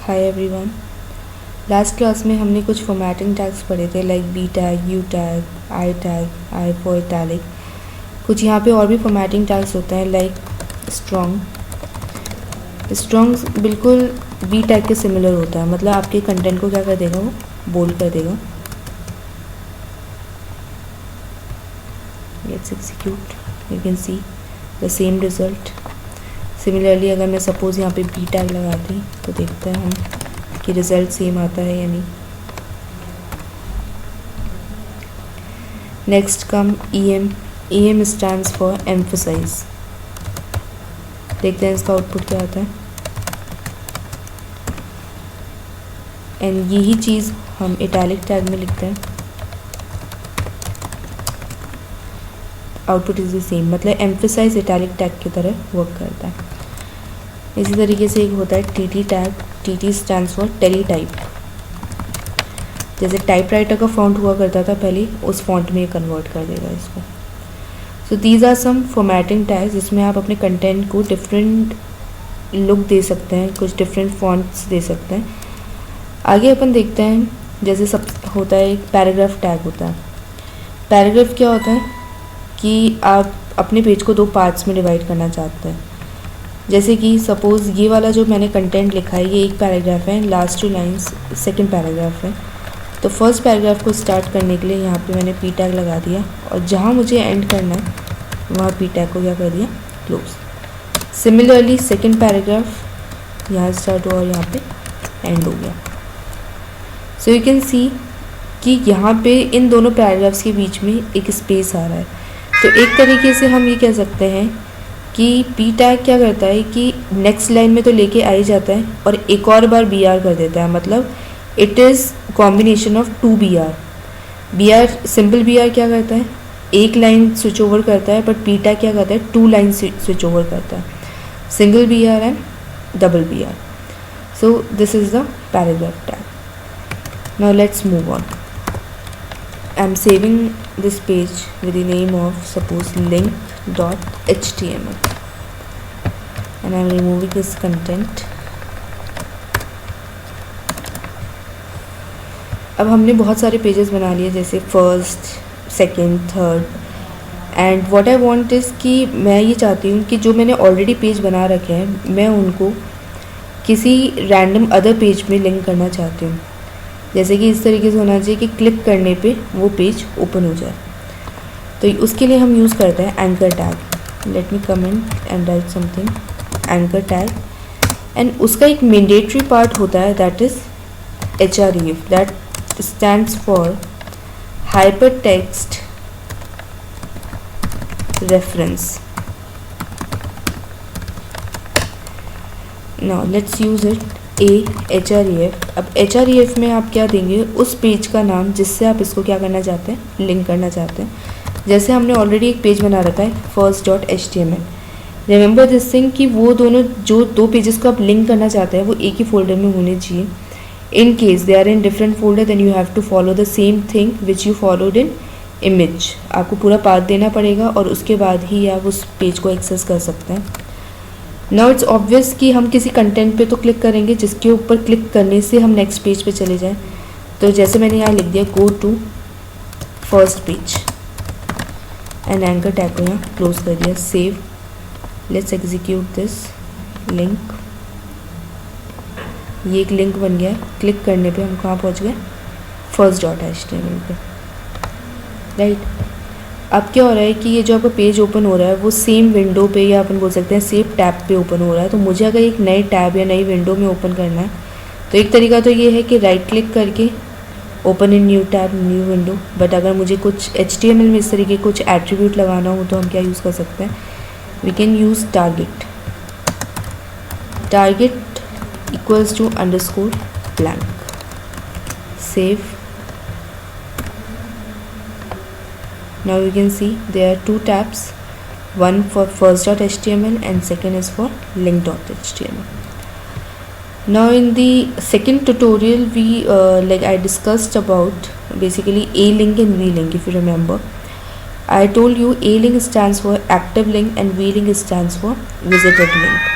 Hi everyone. Last class में हमने कुछ फॉर्मेटिंग टैग्स पढ़े थे like B tag, U tag, I for italic. कुछ यहाँ पे और भी फॉर्मेटिंग टैग्स होते हैं लाइक स्ट्रॉन्ग बिल्कुल बी टैग के सिमिलर होता है, मतलब आपके कंटेंट को क्या कर देगा, वो बोल्ड कर देगा। Let's execute, you can see the same result. Similarly अगर मैं सपोज़ यहाँ पे बी टैग लगाती तो देखते हैं हम कि रिज़ल्ट सेम आता है या नहीं। Next come EM stands for emphasize. देखते हैं इसका आउटपुट क्या आता है। एंड यही चीज़ हम इटैलिक टैग में लिखते हैं। आउटपुट इज़ द सेम, मतलब एम्फसाइज इटैलिक टैग की तरह वर्क करता है। इसी तरीके से एक होता है TT tag. TT stands for teletype. जैसे टाइपराइटर का फॉन्ट हुआ करता था पहले, उस फॉन्ट में कन्वर्ट कर देगा इसको। So these are some formatting tags जिसमें आप अपने कंटेंट को डिफरेंट लुक दे सकते हैं, कुछ डिफरेंट फॉन्ट्स दे सकते हैं। आगे अपन देखते हैं, जैसे सब होता है एक पैराग्राफ टैग होता है। पैराग्राफ क्या होता है कि आप अपने पेज को 2 पार्ट्स में डिवाइड करना चाहते हैं। जैसे कि सपोज़ ये वाला जो मैंने कंटेंट लिखा है ये एक पैराग्राफ है, लास्ट 2 लाइन्स सेकंड पैराग्राफ है। तो फर्स्ट पैराग्राफ को स्टार्ट करने के लिए यहाँ पे मैंने पी टैग लगा दिया, और जहाँ मुझे एंड करना है वहाँ पी टैग को क्या कर दिया, क्लोज। सिमिलरली सेकंड पैराग्राफ यहाँ स्टार्ट हुआ और यहाँ पे एंड हो गया। सो यू कैन सी कि यहाँ पे इन दोनों पैराग्राफ्स के बीच में एक स्पेस आ रहा है। तो एक तरीके से हम ये कह सकते हैं कि पी टैग क्या करता है कि नेक्स्ट लाइन में तो लेके आ ही जाता है और एक और बार BR कर देता है, मतलब it is combination of 2 BR। Simple BR क्या करता है, एक लाइन स्विच ओवर करता है, बट पी टैग क्या करता है, 2 लाइन स्विच ओवर करता है, single BR and double BR। So this is the paragraph tag. Now let's move on. I am saving this page with the name of suppose link.html and I am removing this content. अब हमने बहुत सारे pages बना लिए, जैसे first, second, third, and what I want is कि मैं ये चाहती हूँ कि जो मैंने ऑलरेडी पेज बना रखे हैं मैं उनको किसी रैंडम अदर पेज में लिंक करना चाहती हूँ। जैसे कि इस तरीके से होना चाहिए कि क्लिक करने पे वो पेज ओपन हो जाए। तो उसके लिए हम यूज़ करते हैं anchor tag. Let me comment and right something, anchor tag. And उसका एक मैंडेटरी पार्ट होता है that is href, that stands for hyper text reference. Now let's use it href। अब href में आप क्या देंगे, उस पेज का नाम जिससे आप इसको क्या करना चाहते हैं, लिंक करना चाहते हैं। जैसे हमने ऑलरेडी एक पेज बना रखा है first.html। रिमेंबर दिस थिंग कि वो दोनों जो 2 पेजेस को आप लिंक करना चाहते हैं वो एक ही फोल्डर में होने चाहिए। In case they are in different folder then you have to follow the same thing which you followed in image. आपको पूरा पाथ देना पड़ेगा और उसके बाद ही आप उस पेज को एक्सेस कर सकते हैं। नाउ इट्स ऑब्वियस कि हम किसी कंटेंट पे तो क्लिक करेंगे जिसके ऊपर क्लिक करने से हम नेक्स्ट पेज पे चले जाएं। तो जैसे मैंने यहाँ लिख दिया go to first page and anchor tag को यहाँ क्लोज कर दिया, save. Let's execute this link. ये एक लिंक बन गया है। क्लिक करने पे हम कहाँ पहुँच गए, first.html पे, राइट। अब क्या हो रहा है कि ये जो आपका पेज ओपन हो रहा है वो सेम विंडो पे, या अपन बोल सकते हैं सेम टैब पे ओपन हो रहा है। तो मुझे अगर एक नए टैब या नई विंडो में ओपन करना है तो एक तरीका तो ये है कि राइट क्लिक करके open in new tab, new window. But अगर मुझे कुछ HTML में इस तरीके कुछ एट्रीब्यूट लगाना हो तो हम क्या यूज़ कर सकते हैं, we can use target. Target equals to underscore blank, save. Now you can see there are 2 tabs, one for first.html and second is for link.html. Now in the second tutorial we like I discussed about basically A-link and V-link. If you remember, I told you A-link stands for active link and V-link stands for visited link.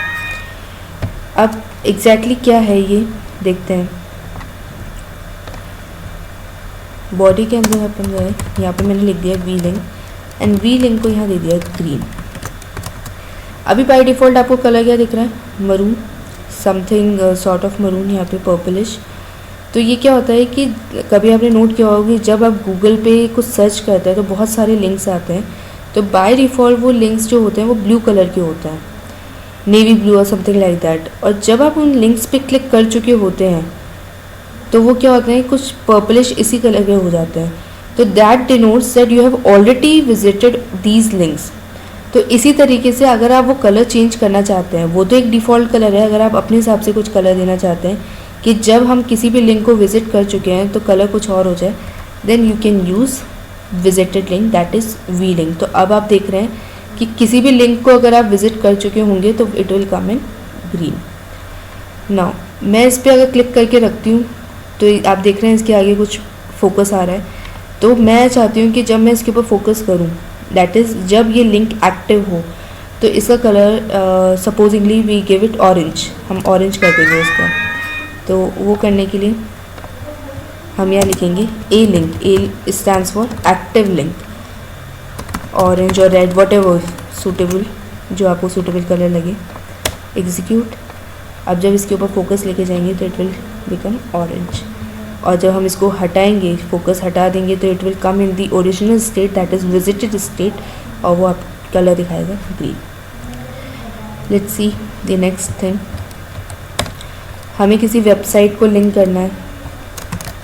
अब exactly क्या है ये, देखते हैं। Body के अंदर अपन गए, यहाँ पे मैंने लिख दिया v link and v link को यहाँ दे दिया ग्रीन। अभी बाय डिफ़ॉल्ट आपको कलर क्या दिख रहा है, maroon, something sort of maroon, यहाँ पे पर्पलिश। तो ये क्या होता है कि कभी आपने नोट किया होगा कि जब आप गूगल पे कुछ सर्च करते हैं तो बहुत सारे लिंक्स आते हैं, तो बाय डिफ़ॉल्ट वो लिंक्स जो होते हैं वो ब्लू कलर के होते हैं, नेवी ब्लू और समथिंग लाइक दैट। और जब आप उन लिंक्स पे क्लिक कर चुके होते हैं तो वो क्या होते हैं, कुछ पर्पलिश इसी कलर के हो जाते हैं। तो that denotes that you have already visited these links. तो इसी तरीके से अगर आप वो कलर चेंज करना चाहते हैं, वो तो एक डिफ़ॉल्ट कलर है, अगर आप अपने हिसाब से कुछ कलर देना चाहते हैं कि जब हम किसी भी लिंक को विज़िट कर चुके हैं तो कलर कुछ और हो जाए, then you can use visited link, that is v link. तो अब आप देख रहे हैं कि किसी भी लिंक को अगर आप विज़िट कर चुके होंगे तो it will come in green. Now मैं इस पर अगर क्लिक करके रखती हूँ तो आप देख रहे हैं इसके आगे कुछ फोकस आ रहा है। तो मैं चाहती हूँ कि जब मैं इसके ऊपर फोकस करूँ, दैट इज़ जब ये लिंक एक्टिव हो, तो इसका colour supposingly we give it orange, हम ऑरेंज कर देंगे इसका। तो वो करने के लिए हम यहाँ लिखेंगे A link, A stands for active link, orange और रेड वॉट एवर सूटेबल, जो आपको सूटेबल कलर लगे, एग्जीक्यूट। अब जब इसके ऊपर फोकस लेके जाएंगे तो इट विल बिकम ऑरेंज, और जब हम इसको हटाएंगे, फोकस हटा देंगे, तो it will come in the original state, that is visited state, और वो आप कलर दिखाएगा green. Let's see the next thing. हमें किसी वेबसाइट को लिंक करना है।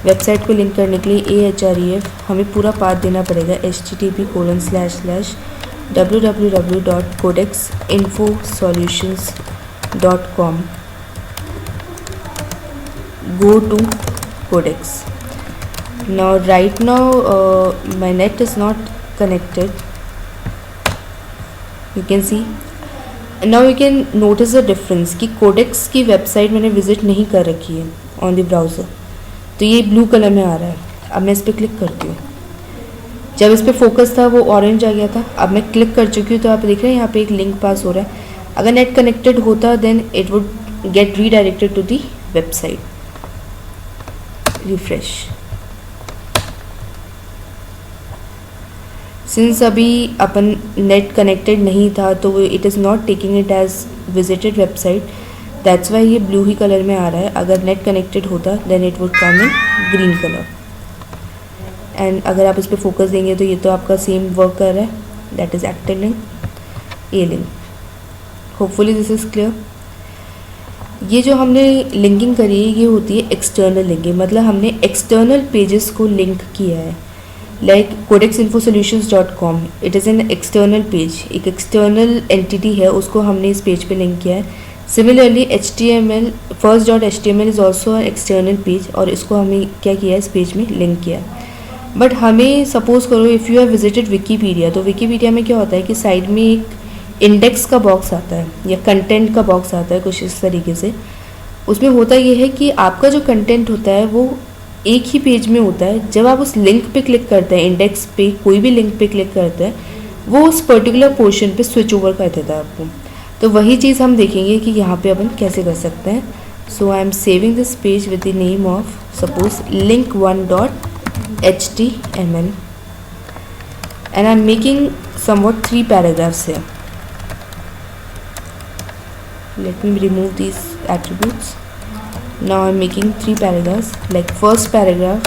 वेबसाइट को लिंक करने के लिए AHREF हमें पूरा पाथ देना पड़ेगा, http://www.codexinfosolutions.com। go to codex. Now right now my net is not connected, you can see. Now you can notice the difference कि codex की वेबसाइट मैंने विज़िट नहीं कर रखी है ऑन द ब्राउज़र, तो ये ब्लू कलर में आ रहा है। अब मैं इस पर क्लिक करती हूँ, जब इस पर फोकस था वो ऑरेंज आ गया था, अब मैं क्लिक कर चुकी हूँ तो आप देख रहे हैं यहाँ पे एक लिंक पास हो रहा है। अगर नेट कनेक्टेड होता then it would get redirected to the website. Refresh. Since अभी अपन नेट कनेक्टेड नहीं था तो it is not taking it as visited website, that's why ये ब्लू ही कलर में आ रहा है। अगर नेट कनेक्टेड होता then it would come in green colour. And अगर आप इस पर फोकस देंगे तो ये तो आपका सेम वर्क कर रहा है, that is active link, A link. Hopefully this is clear. ये जो हमने लिंकिंग करी है ये होती है एक्सटर्नल लिंकिंग, मतलब हमने एक्सटर्नल पेजेस को लिंक किया है। Like codexinfosolutions.com, it is an external page, एक एक्सटर्नल एंटिटी है, उसको हमने इस पेज पे लिंक किया है। Similarly HTML first.html is also external page, और इसको हमें क्या किया है, इस पेज में लिंक किया है। बट हमें सपोज़ करो if you have visited Wikipedia, तो विकीपीडिया में क्या होता है कि साइड में एक इंडेक्स का बॉक्स आता है या कंटेंट का बॉक्स आता है कुछ इस तरीके से। उसमें होता ये है कि आपका जो कंटेंट होता है वो एक ही पेज में होता है। जब आप उस लिंक पे क्लिक करते हैं, इंडेक्स पे कोई भी लिंक पे क्लिक करते हैं, वो उस पर्टिकुलर पोर्शन पे स्विच ओवर कर देता है आपको। तो वही चीज़ हम देखेंगे कि यहाँ पे अपन कैसे कर सकते हैं। So I am saving this page with the name of suppose link1.html and I'm making somewhat 3 paragraphs here. Let me remove these attributes. Now I'm making 3 paragraphs, like first paragraph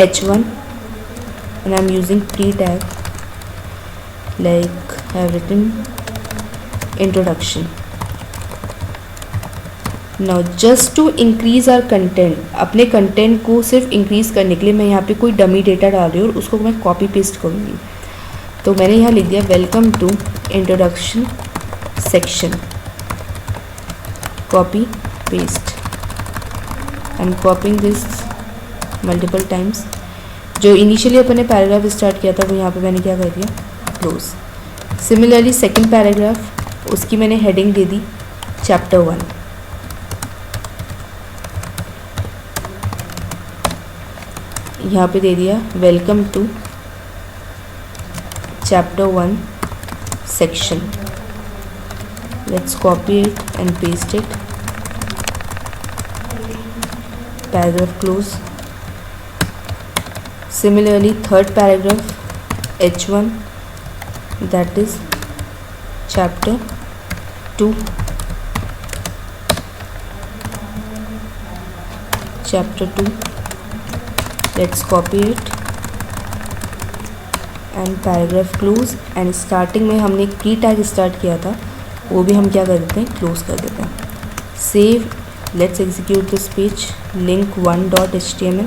h1, and I'm using pre-tag, like I have written introduction. Now just to increase our content, अपने content को सिर्फ increase करने के लिए मैं यहाँ पे कोई डमी डेटा डाल रही हूँ और उसको मैं कॉपी पेस्ट करूँगी। तो मैंने यहाँ लिख दिया welcome to introduction section, copy paste. I am copying this multiple times. जो इनिशियली अपन ने पैराग्राफ स्टार्ट किया था वो यहाँ पे मैंने क्या कर दिया, क्लोज। सिमिलरली सेकंड पैराग्राफ, उसकी मैंने हेडिंग दे दी चैप्टर 1। यहाँ पे दे दिया welcome to chapter 1 section. Let's copy it and paste it. paragraph close. Similarly, third paragraph H1, that is chapter 2. Chapter 2, let's copy it and paragraph close. And starting में हमने एक pre tag start किया था, वो भी हम क्या कर देते हैं, क्लोज कर देते हैं. Save, let's execute this page. Link 1.html,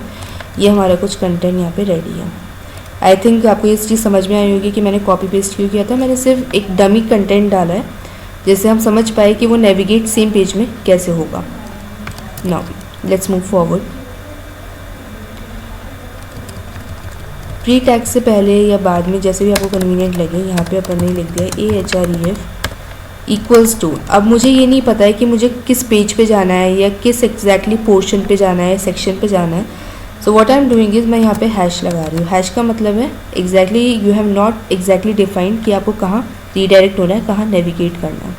ये हमारा कुछ कंटेंट यहाँ पे रेडी है. आई थिंक आपको ये चीज़ समझ में आई होगी कि मैंने कॉपी पेस्ट क्यों किया था. मैंने सिर्फ एक डमी कंटेंट डाला है जिससे हम समझ पाए कि वो नेविगेट सेम पेज में कैसे होगा. Now let's move forward. Pre tag से पहले या बाद में जैसे भी आपको कन्वीनियंट लगे, यहाँ पे अपन ने लिख दिया AHREF इक्वल्स टू. अब मुझे ये नहीं पता है कि मुझे किस पेज पे जाना है या किस एग्जैक्टली पोर्शन पे जाना है, सेक्शन पे जाना है. So what I am doing is मैं यहाँ पे हैश लगा रही हूँ. हैश का मतलब है exactly you have not exactly defined कि आपको कहाँ रीडायरेक्ट होना है, कहाँ नेविगेट करना है.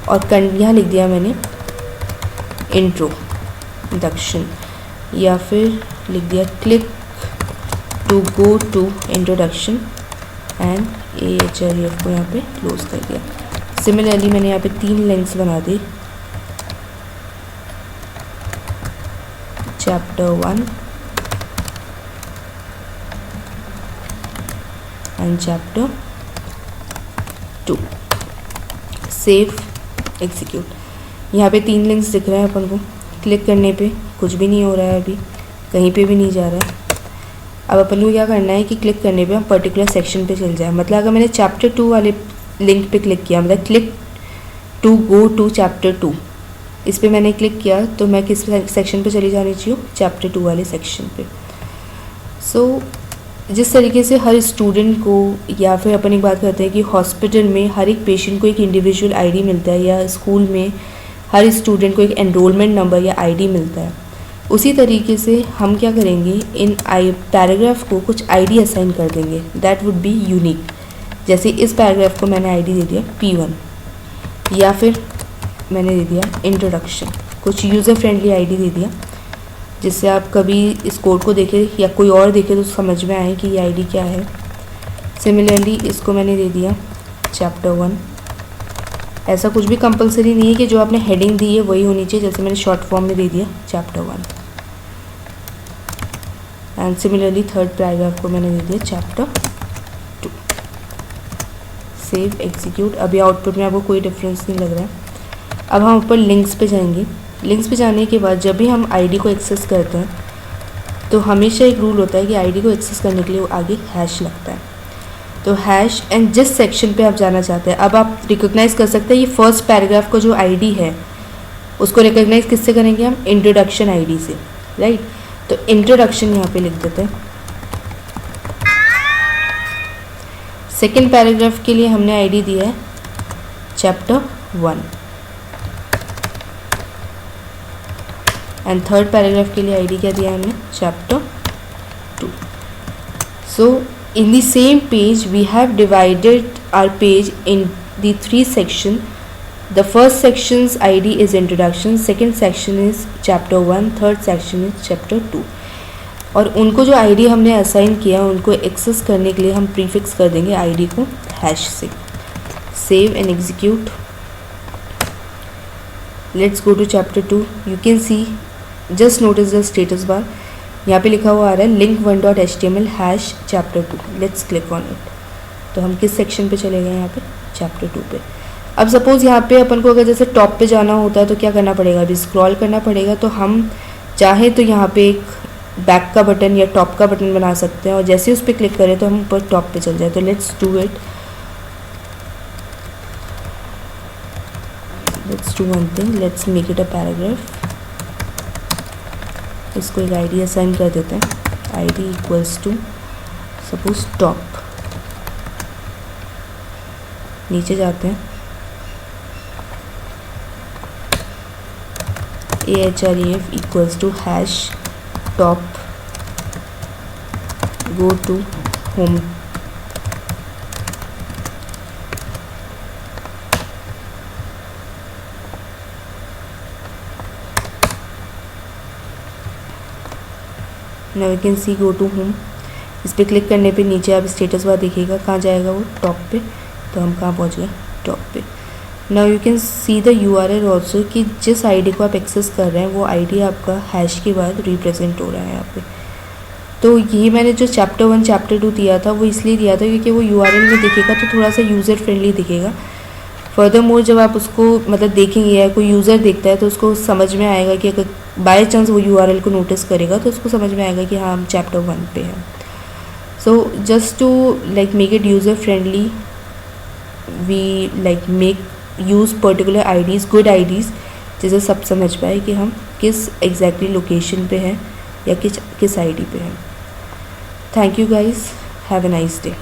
और यहाँ लिख दिया मैंने इंट्रोडक्शन, या फिर लिख दिया click to go to introduction and AHREF को यहाँ पे क्लोज कर दिया. सिमिलरली मैंने यहाँ पे 3 लिंक्स बना दी. Chapter 1 and chapter 2. Save, execute. यहाँ पे 3 लिंक्स दिख रहे हैं अपन को. क्लिक करने पे कुछ भी नहीं हो रहा है, अभी कहीं पे भी नहीं जा रहा है. अब अपन को क्या करना है कि क्लिक करने पे हम पर्टिकुलर सेक्शन पे चल जाए. मतलब अगर मैंने चैप्टर 2 वाले लिंक पे क्लिक किया, मतलब click to go to chapter 2, इस पर मैंने क्लिक किया तो मैं किस सेक्शन पे चली जानी चाहिए, चैप्टर 2 वाले सेक्शन पे. सो जिस तरीके से हर स्टूडेंट को, या फिर अपन एक बात करते हैं कि हॉस्पिटल में हर एक पेशेंट को एक इंडिविजुअल आईडी मिलता है, या स्कूल में हर स्टूडेंट को एक एनरोलमेंट नंबर या आईडी मिलता है, उसी तरीके से हम क्या करेंगे, इन पैराग्राफ को कुछ आईडी असाइन कर देंगे दैट वुड बी यूनिक. जैसे इस पैराग्राफ को मैंने आईडी दे दिया P1, या फिर मैंने दे दिया इंट्रोडक्शन, कुछ यूज़र फ्रेंडली आईडी दे दिया जिससे आप कभी इस कोड को देखें या कोई और देखे तो समझ में आए कि ये आईडी क्या है. सिमिलरली इसको मैंने दे दिया चैप्टर 1. ऐसा कुछ भी कंपलसरी नहीं है कि जो आपने हेडिंग दी है वही होनी चाहिए. जैसे मैंने शॉर्ट फॉर्म में दे दिया chapter 1. And similarly third paragraph को मैंने दे दिया चैप्टर 2. Save, execute. अभी आउटपुट में आपको कोई डिफरेंस नहीं लग रहा है. अब हम ऊपर लिंक्स पे जाएंगे. लिंक्स पे जाने के बाद जब भी हम आईडी को एक्सेस करते हैं तो हमेशा एक रूल होता है कि आईडी को एक्सेस करने के लिए वो आगे हैश लगता है. तो हैश एंड जिस सेक्शन पे आप जाना चाहते हैं, अब आप रिकॉग्नाइज कर सकते हैं ये फर्स्ट पैराग्राफ का जो आईडी है उसको रिकॉग्नाइज किससे करेंगे हम, इंट्रोडक्शन आईडी से, राइट. तो इंट्रोडक्शन यहाँ पे लिख देते हैं. सेकेंड पैराग्राफ के लिए हमने आईडी दिया है चैप्टर 1 एंड थर्ड पैराग्राफ के लिए आईडी क्या दिया है हमने, chapter 2. So in the same page we have divided our page in the 3 sections. The first section's id is introduction, second section is chapter 1, third section is chapter 2. और उनको जो id हमने असाइन किया उनको एक्सेस करने के लिए हम प्रीफिक्स कर देंगे id को हैश से. Save and execute. Let's go to chapter 2. You can see, just notice the status bar. यहाँ पे लिखा हुआ आ रहा है link 1.html hash chapter 2. Let's click on it. तो हम किस सेक्शन पे चले गए, यहाँ पे चैप्टर 2 पे. अब सपोज़ यहाँ पे अपन को अगर जैसे टॉप पे जाना होता है तो क्या करना पड़ेगा, अभी स्क्रॉल करना पड़ेगा. तो हम चाहे तो यहाँ पे एक बैक का बटन या टॉप का बटन बना सकते हैं और जैसे उस पर क्लिक करें तो हम ऊपर टॉप पे चल जाए. तो let's do it. Let's do one thing, let's make it a paragraph. इसको एक आईडी असाइन कर देते हैं. ID equals to suppose top. नीचे जाते हैं, AHREF equals to hash top go to home. Now you can see go to home. इस पर क्लिक करने पे नीचे आप स्टेटस बार दिखेगा, कहाँ जाएगा वो, टॉप पे। तो हम कहाँ पहुँच गए, टॉप पे। Now you can see the URL also कि जिस आईडी को आप एक्सेस कर रहे हैं वो आईडी आपका हैश के बाद रिप्रेजेंट हो रहा है यहाँ पे। तो ये मैंने जो चैप्टर 1 चैप्टर 2 दिया था वो इसलिए दिया था क्योंकि वो URL में दिखेगा तो थोड़ा सा यूज़र फ्रेंडली दिखेगा। फर्दर मोर जब आप उसको मतलब देखेंगे या कोई यूज़र देखता है तो उसको समझ में आएगा कि अगर बाय चांस वो URL को नोटिस करेगा तो उसको समझ में आएगा कि हाँ हम चैप्टर 1 पे हैं। So just to like make it user friendly we like make use particular IDs, good IDs, जिसे सब समझ पाए कि हम किस एग्जैक्टली लोकेशन पे हैं या किस आईडी पे हैं। Thank you guys, have a nice day.